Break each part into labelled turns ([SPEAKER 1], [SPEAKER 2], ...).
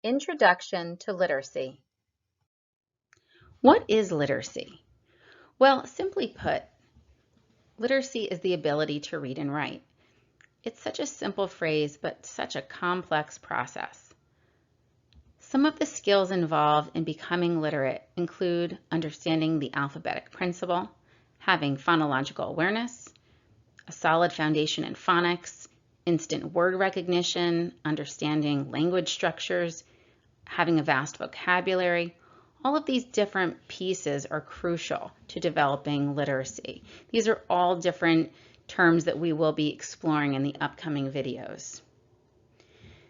[SPEAKER 1] Introduction to Literacy. What is literacy? Well, simply put, literacy is the ability to read and write. It's such a simple phrase, but such a complex process. Some of the skills involved in becoming literate include understanding the alphabetic principle, having phonological awareness, a solid foundation in phonics, instant word recognition, understanding language structures, having a vast vocabulary. All of these different pieces are crucial to developing literacy. These are all different terms that we will be exploring in the upcoming videos.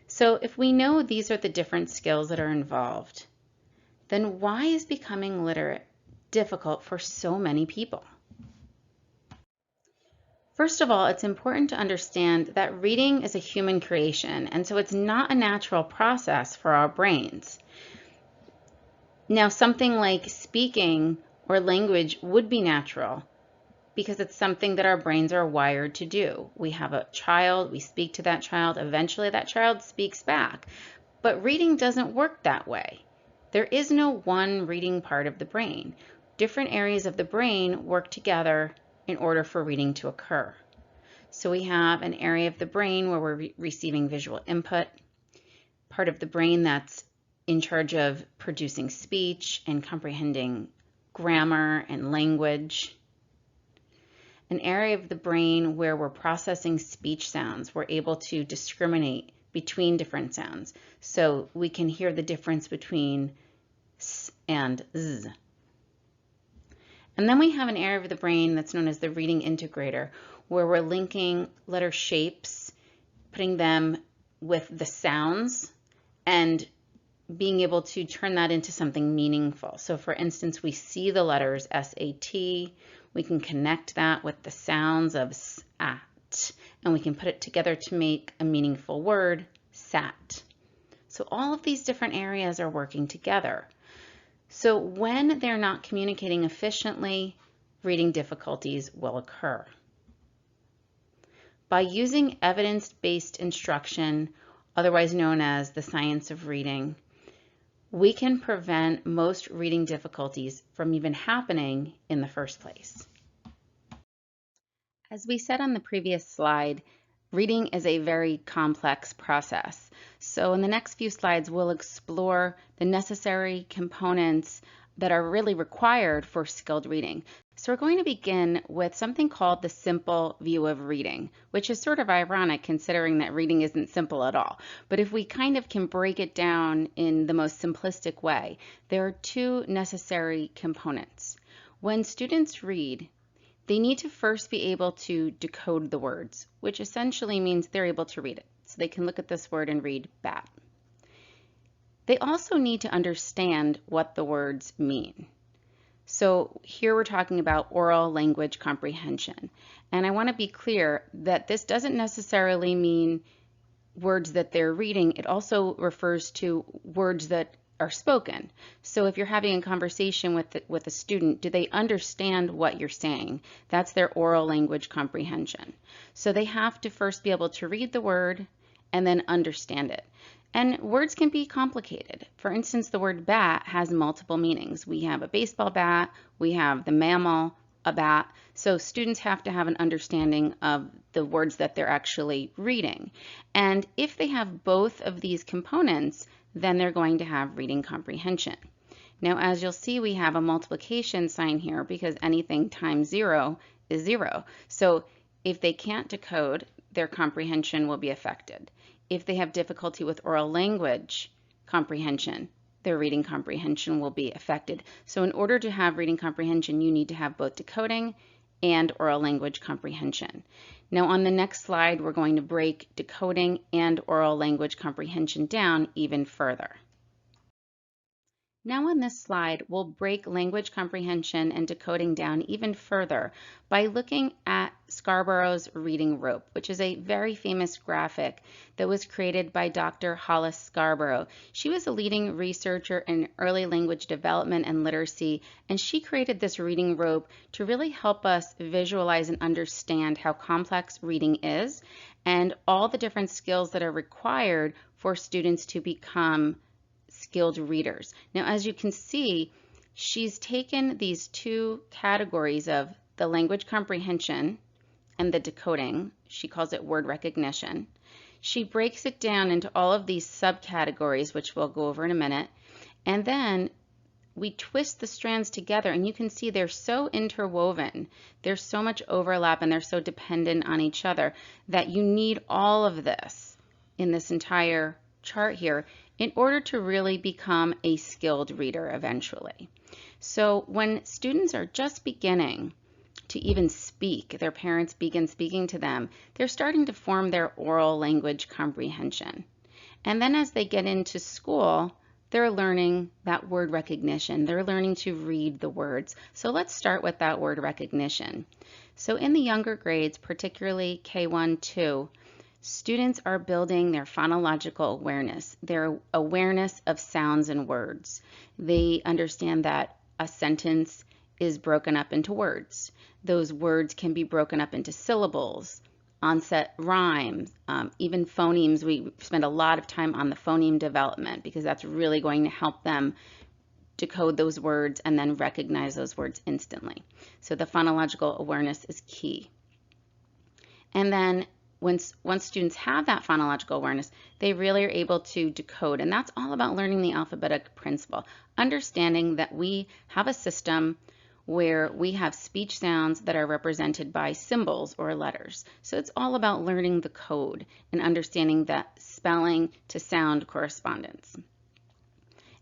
[SPEAKER 1] So if we know these are the different skills that are involved, then why is becoming literate difficult for so many people? First of all, it's important to understand that reading is a human creation, and so it's not a natural process for our brains. Now, something like speaking or language would be natural because it's something that our brains are wired to do. We have a child, we speak to that child, eventually that child speaks back. But reading doesn't work that way. There is no one reading part of the brain. Different areas of the brain work together in order for reading to occur. So we have an area of the brain where we're receiving visual input, part of the brain that's in charge of producing speech and comprehending grammar and language, an area of the brain where we're processing speech sounds. We're able to discriminate between different sounds, so we can hear the difference between s and z. And then we have an area of the brain that's known as the reading integrator, where we're linking letter shapes, putting them with the sounds, and being able to turn that into something meaningful. So for instance, we see the letters S-A-T, we can connect that with the sounds of s-at, and we can put it together to make a meaningful word, sat. So all of these different areas are working together. So when they're not communicating efficiently, reading difficulties will occur. By using evidence-based instruction, otherwise known as the science of reading, we can prevent most reading difficulties from even happening in the first place. As we said on the previous slide, reading is a very complex process. So in the next few slides, we'll explore the necessary components that are really required for skilled reading. So we're going to begin with something called the simple view of reading, which is sort of ironic considering that reading isn't simple at all. But if we kind of can break it down in the most simplistic way, there are two necessary components. When students read, they need to first be able to decode the words, which essentially means they're able to read it. So they can look at this word and read bat. They also need to understand what the words mean. So here we're talking about oral language comprehension. And I want to be clear that this doesn't necessarily mean words that they're reading. It also refers to words that are spoken. So if you're having a conversation with a student, do they understand what you're saying? That's their oral language comprehension. So they have to first be able to read the word and then understand it. And words can be complicated. For instance, the word bat has multiple meanings. We have a baseball bat, we have the mammal, a bat. So students have to have an understanding of the words that they're actually reading. And if they have both of these components, then they're going to have reading comprehension. Now, as you'll see, we have a multiplication sign here because anything times 0 is 0. So if they can't decode, their comprehension will be affected. If they have difficulty with oral language comprehension, their reading comprehension will be affected. So in order to have reading comprehension, you need to have both decoding and oral language comprehension. Now on the next slide, we're going to break decoding and oral language comprehension down even further. Now on this slide, we'll break language comprehension and decoding down even further by looking at Scarborough's reading rope, which is a very famous graphic that was created by Dr. Hollis Scarborough. She was a leading researcher in early language development and literacy, and she created this reading rope to really help us visualize and understand how complex reading is and all the different skills that are required for students to become skilled readers. Now, as you can see, she's taken these two categories of the language comprehension and the decoding. She calls it word recognition. She breaks it down into all of these subcategories, which we'll go over in a minute, and then we twist the strands together, and you can see they're so interwoven. There's so much overlap, and they're so dependent on each other that you need all of this in this entire chart here in order to really become a skilled reader eventually. So when students are just beginning to even speak, their parents begin speaking to them, they're starting to form their oral language comprehension. And then as they get into school, they're learning that word recognition. They're learning to read the words. So let's start with that word recognition. So in the younger grades, particularly K1, 2, students are building their phonological awareness, their awareness of sounds and words. They understand that a sentence is broken up into words. Those words can be broken up into syllables, onset rhymes, even phonemes. We spend a lot of time on the phoneme development because that's really going to help them decode those words and then recognize those words instantly. So the phonological awareness is key. And then once students have that phonological awareness, they really are able to decode. And that's all about learning the alphabetic principle, understanding that we have a system where we have speech sounds that are represented by symbols or letters. So it's all about learning the code and understanding that spelling to sound correspondence.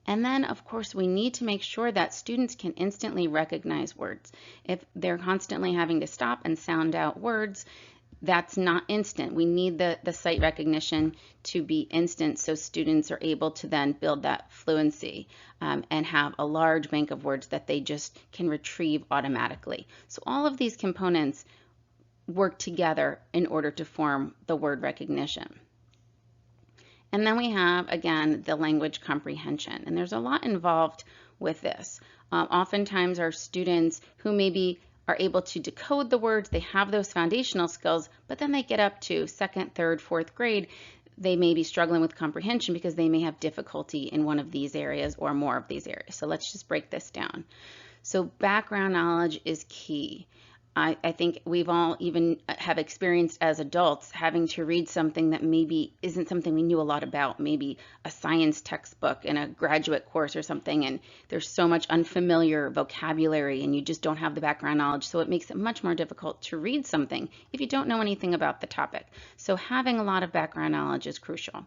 [SPEAKER 1] And then, of course, we need to make sure that students can instantly recognize words. If they're constantly having to stop and sound out words, that's not instant. We need the sight recognition to be instant so students are able to then build that fluency and have a large bank of words that they just can retrieve automatically. So all of these components work together in order to form the word recognition. And then we have, again, the language comprehension. And there's a lot involved with this. Oftentimes our students who maybe are able to decode the words, they have those foundational skills, but then they get up to 2nd, 3rd, 4th grade, they may be struggling with comprehension because they may have difficulty in one of these areas or more of these areas. So let's just break this down. So background knowledge is key. I think we've all even have experienced as adults having to read something that maybe isn't something we knew a lot about, maybe a science textbook in a graduate course or something, and there's so much unfamiliar vocabulary and you just don't have the background knowledge, so it makes it much more difficult to read something if you don't know anything about the topic. So having a lot of background knowledge is crucial.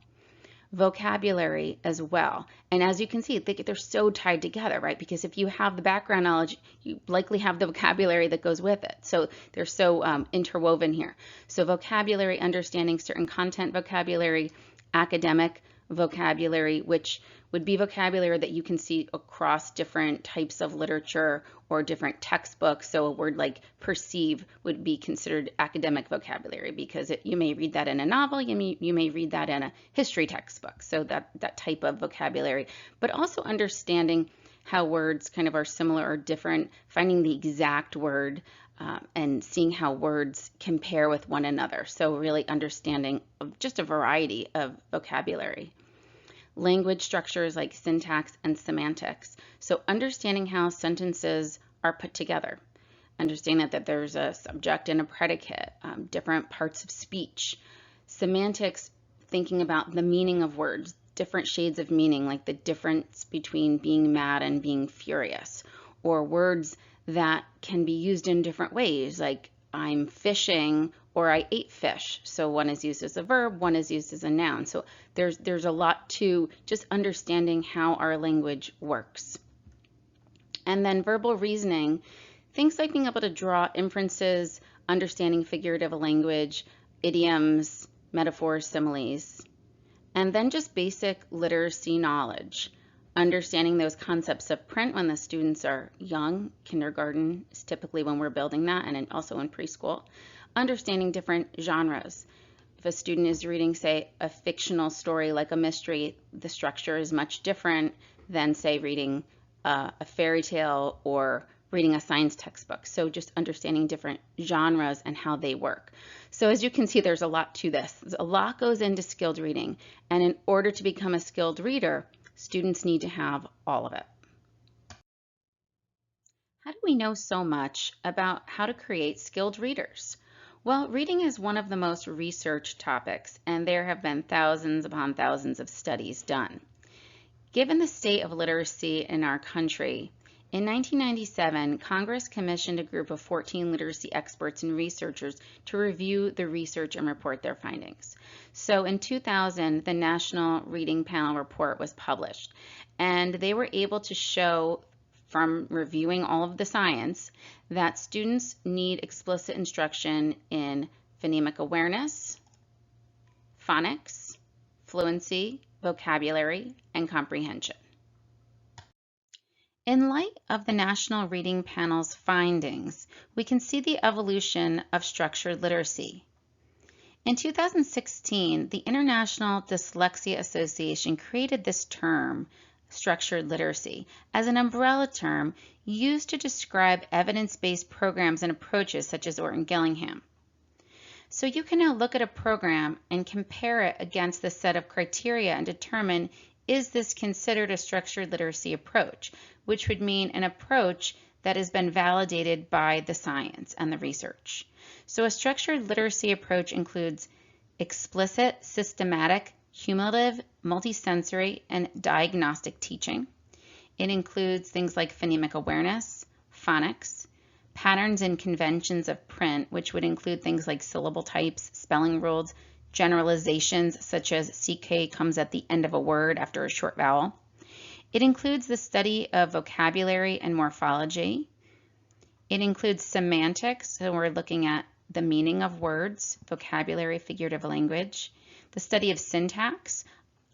[SPEAKER 1] Vocabulary as well. And as you can see, they're so tied together, right? Because if you have the background knowledge, you likely have the vocabulary that goes with it. So they're so interwoven here. So vocabulary, understanding certain content vocabulary, academic vocabulary, which would be vocabulary that you can see across different types of literature or different textbooks. So a word like perceive would be considered academic vocabulary because you may read that in a novel, you may read that in a history textbook. So that type of vocabulary, but also understanding how words kind of are similar or different, finding the exact word and seeing how words compare with one another. So really understanding just a variety of vocabulary. Language structures like syntax and semantics. So understanding how sentences are put together. Understanding that there's a subject and a predicate, different parts of speech. Semantics, thinking about the meaning of words, different shades of meaning, like the difference between being mad and being furious. Or words that can be used in different ways, like I'm fishing or I ate fish. So one is used as a verb, one is used as a noun. So there's a lot to just understanding how our language works. And then verbal reasoning, things like being able to draw inferences, understanding figurative language, idioms, metaphors, similes. And then just basic literacy knowledge, understanding those concepts of print when the students are young. Kindergarten is typically when we're building that, and also in preschool. Understanding different genres. If a student is reading, say, a fictional story like a mystery, the structure is much different than, say, reading a fairy tale or reading a science textbook. So just understanding different genres and how they work. So as you can see, there's a lot to this. A lot goes into skilled reading. And in order to become a skilled reader, Students need to have all of it. How do we know so much about how to create skilled readers? Well, reading is one of the most researched topics, and there have been thousands upon thousands of studies done. Given the state of literacy in our country, in 1997, Congress commissioned a group of 14 literacy experts and researchers to review the research and report their findings. So in 2000, the National Reading Panel report was published, and they were able to show from reviewing all of the science that students need explicit instruction in phonemic awareness, phonics, fluency, vocabulary, and comprehension. In light of the National Reading Panel's findings, we can see the evolution of structured literacy. In 2016, the International Dyslexia Association created this term, structured literacy, as an umbrella term used to describe evidence-based programs and approaches such as Orton-Gillingham. So you can now look at a program and compare it against the set of criteria and determine, is this considered a structured literacy approach, which would mean an approach that has been validated by the science and the research. So a structured literacy approach includes explicit, systematic, cumulative, multisensory, and diagnostic teaching. It includes things like phonemic awareness, phonics, patterns and conventions of print, which would include things like syllable types, spelling rules, generalizations such as CK comes at the end of a word after a short vowel. It includes the study of vocabulary and morphology. It includes semantics, so we're looking at the meaning of words, vocabulary, figurative language. The study of syntax,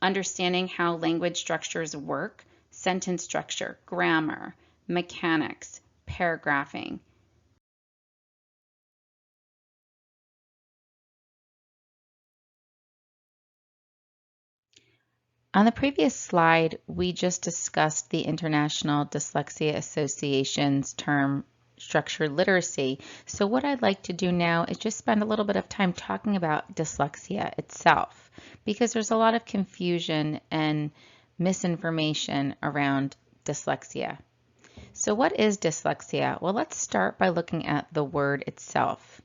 [SPEAKER 1] understanding how language structures work, sentence structure, grammar, mechanics, paragraphing. On the previous slide, we just discussed the International Dyslexia Association's term structured literacy. So what I'd like to do now is just spend a little bit of time talking about dyslexia itself, because there's a lot of confusion and misinformation around dyslexia. So what is dyslexia? Well, let's start by looking at the word itself.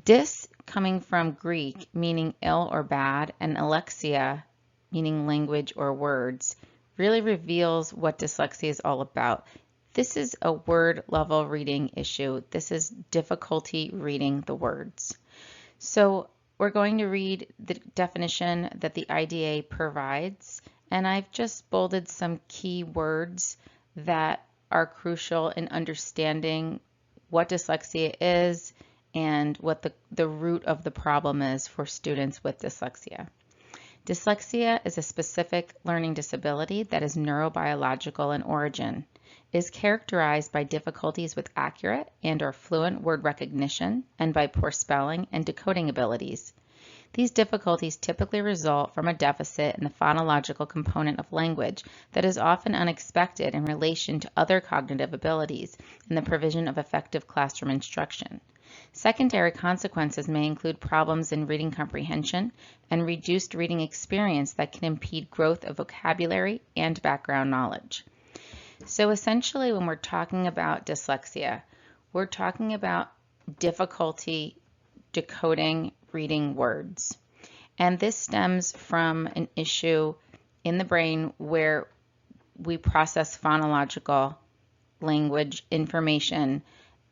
[SPEAKER 1] Dys, coming from Greek, meaning ill or bad, and alexia, meaning language or words, really reveals what dyslexia is all about. This is a word level reading issue. This is difficulty reading the words. So we're going to read the definition that the IDA provides, and I've just bolded some key words that are crucial in understanding what dyslexia is and what the root of the problem is for students with dyslexia. Dyslexia is a specific learning disability that is neurobiological in origin. It is characterized by difficulties with accurate and/or fluent word recognition and by poor spelling and decoding abilities. These difficulties typically result from a deficit in the phonological component of language that is often unexpected in relation to other cognitive abilities in the provision of effective classroom instruction. Secondary consequences may include problems in reading comprehension and reduced reading experience that can impede growth of vocabulary and background knowledge. So essentially, when we're talking about dyslexia, we're talking about difficulty decoding reading words. And this stems from an issue in the brain where we process phonological language information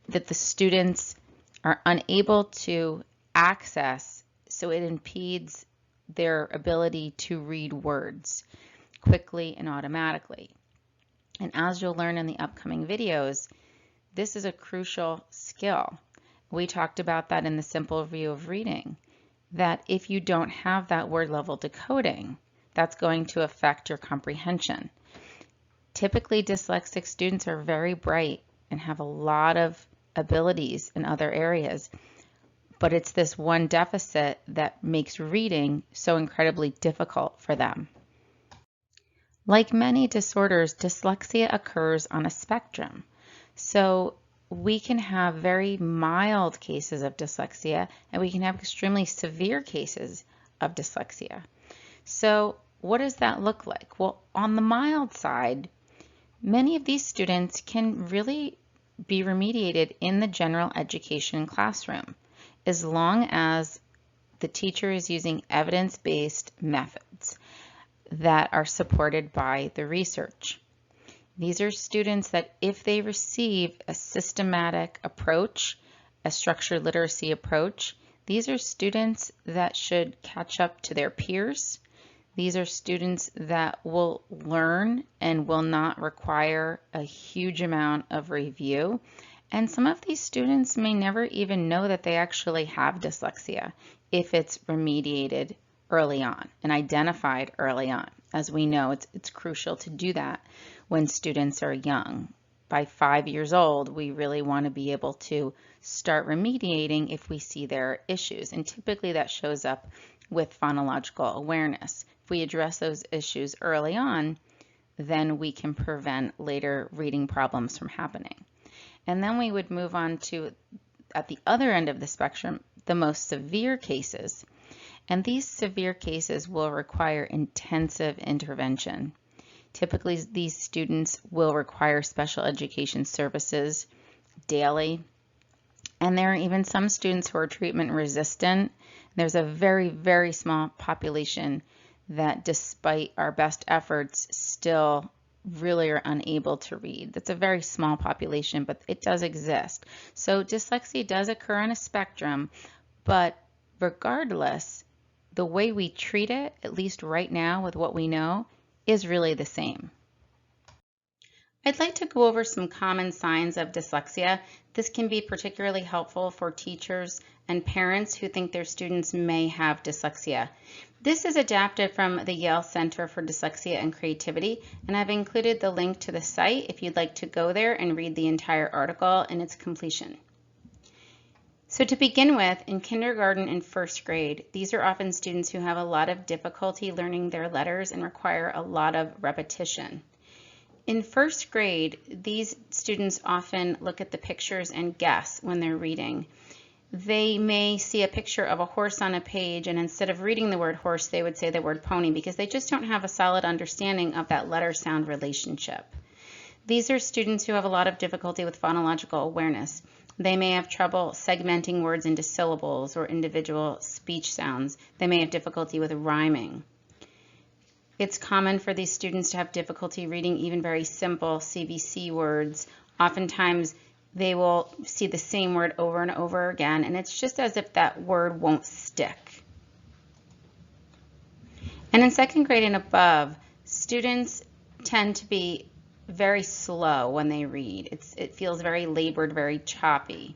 [SPEAKER 1] that the students are unable to access, so it impedes their ability to read words quickly and automatically. And as you'll learn in the upcoming videos, this is a crucial skill. We talked about that in the simple view of reading, that if you don't have that word level decoding, that's going to affect your comprehension. Typically, dyslexic students are very bright and have a lot of abilities in other areas, but it's this one deficit that makes reading so incredibly difficult for them. Like many disorders, dyslexia occurs on a spectrum. So we can have very mild cases of dyslexia, and we can have extremely severe cases of dyslexia. So what does that look like? Well, on the mild side, many of these students can really be remediated in the general education classroom as long as the teacher is using evidence-based methods that are supported by the research. These are students that if they receive a systematic approach, a structured literacy approach, these are students that should catch up to their peers. These are students that will learn and will not require a huge amount of review. And some of these students may never even know that they actually have dyslexia if it's remediated early on and identified early on. As we know, it's crucial to do that when students are young. By 5 years old, we really want to be able to start remediating if we see there are issues. And typically that shows up with phonological awareness. If we address those issues early on, then we can prevent later reading problems from happening. And then we would move on to, at the other end of the spectrum, the most severe cases. And these severe cases will require intensive intervention. Typically, these students will require special education services daily. And there are even some students who are treatment resistant. There's a very, very small population that, despite our best efforts, still really are unable to read. That's a very small population, but it does exist. So dyslexia does occur on a spectrum, but regardless, the way we treat it, at least right now with what we know, is really the same. I'd like to go over some common signs of dyslexia. This can be particularly helpful for teachers and parents who think their students may have dyslexia. This is adapted from the Yale Center for Dyslexia and Creativity, and I've included the link to the site if you'd like to go there and read the entire article in its completion. So to begin with, in kindergarten and first grade, these are often students who have a lot of difficulty learning their letters and require a lot of repetition. In first grade, these students often look at the pictures and guess when they're reading. They may see a picture of a horse on a page, and instead of reading the word horse, they would say the word pony because they just don't have a solid understanding of that letter-sound relationship. These are students who have a lot of difficulty with phonological awareness. They may have trouble segmenting words into syllables or individual speech sounds. They may have difficulty with rhyming. It's common for these students to have difficulty reading even very simple CVC words. Oftentimes, they will see the same word over and over again, and it's just as if that word won't stick. And in second grade and above, students tend to be very slow when they read. It feels very labored, very choppy.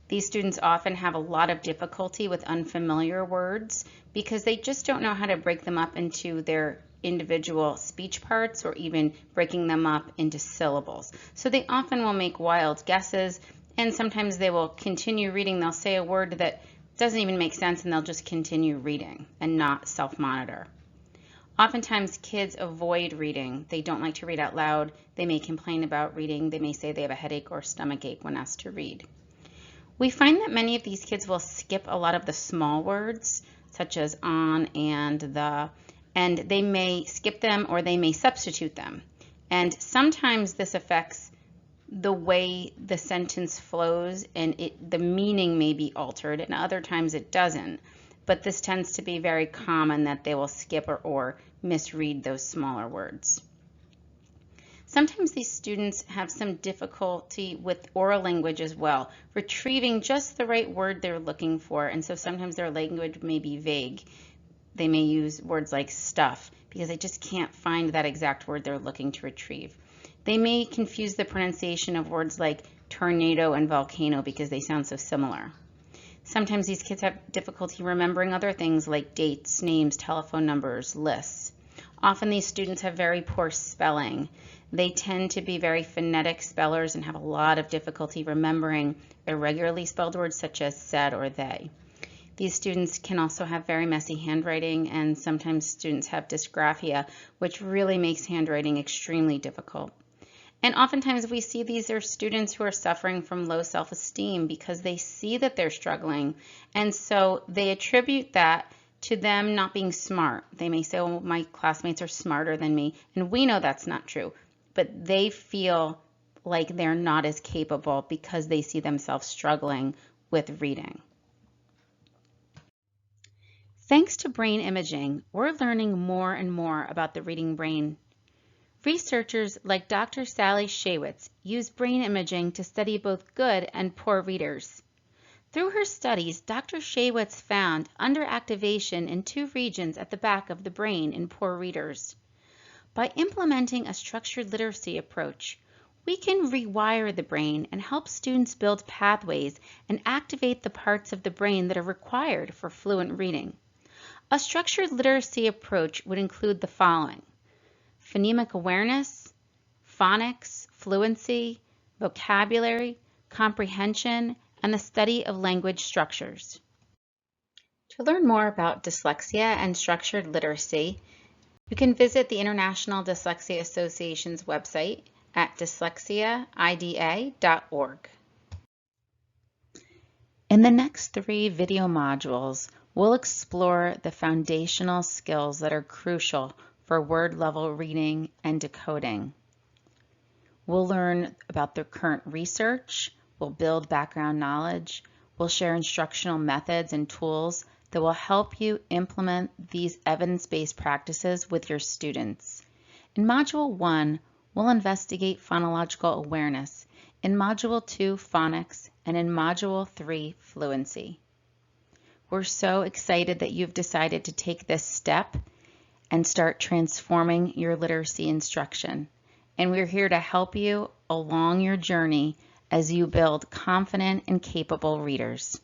[SPEAKER 1] These students often have a lot of difficulty with unfamiliar words because they just don't know how to break them up into their individual speech parts or even breaking them up into syllables. So they often will make wild guesses, and sometimes they will continue reading. They'll say a word that doesn't even make sense and they'll just continue reading and not self-monitor. Oftentimes kids avoid reading. They don't like to read out loud. They may complain about reading. They may say they have a headache or stomach ache when asked to read. We find that many of these kids will skip a lot of the small words, such as on and the, and they may skip them or they may substitute them. And sometimes this affects the way the sentence flows and the meaning may be altered, and other times it doesn't. But this tends to be very common that they will skip or misread those smaller words. Sometimes these students have some difficulty with oral language as well, retrieving just the right word they're looking for, and so sometimes their language may be vague. They may use words like stuff because they just can't find that exact word they're looking to retrieve. They may confuse the pronunciation of words like tornado and volcano because they sound so similar. Sometimes these kids have difficulty remembering other things like dates, names, telephone numbers, lists. Often these students have very poor spelling. They tend to be very phonetic spellers and have a lot of difficulty remembering irregularly spelled words such as said or they. These students can also have very messy handwriting, and sometimes students have dysgraphia, which really makes handwriting extremely difficult. And oftentimes we see these are students who are suffering from low self-esteem because they see that they're struggling, and so they attribute that to them not being smart. They may say, oh, my classmates are smarter than me, and we know that's not true, but they feel like they're not as capable because they see themselves struggling with reading. Thanks to brain imaging, we're learning more and more about the reading brain. Researchers like Dr. Sally Shaywitz use brain imaging to study both good and poor readers. Through her studies, Dr. Shaywitz found underactivation in 2 regions at the back of the brain in poor readers. By implementing a structured literacy approach, we can rewire the brain and help students build pathways and activate the parts of the brain that are required for fluent reading. A structured literacy approach would include the following: phonemic awareness, phonics, fluency, vocabulary, comprehension, and the study of language structures. To learn more about dyslexia and structured literacy, you can visit the International Dyslexia Association's website at dyslexiaida.org. In the next 3 video modules, we'll explore the foundational skills that are crucial for word-level reading and decoding. We'll learn about the current research, we'll build background knowledge, we'll share instructional methods and tools that will help you implement these evidence-based practices with your students. In Module 1, we'll investigate phonological awareness. In Module 2, phonics, and in Module 3, fluency. We're so excited that you've decided to take this step and start transforming your literacy instruction. And we're here to help you along your journey as you build confident and capable readers.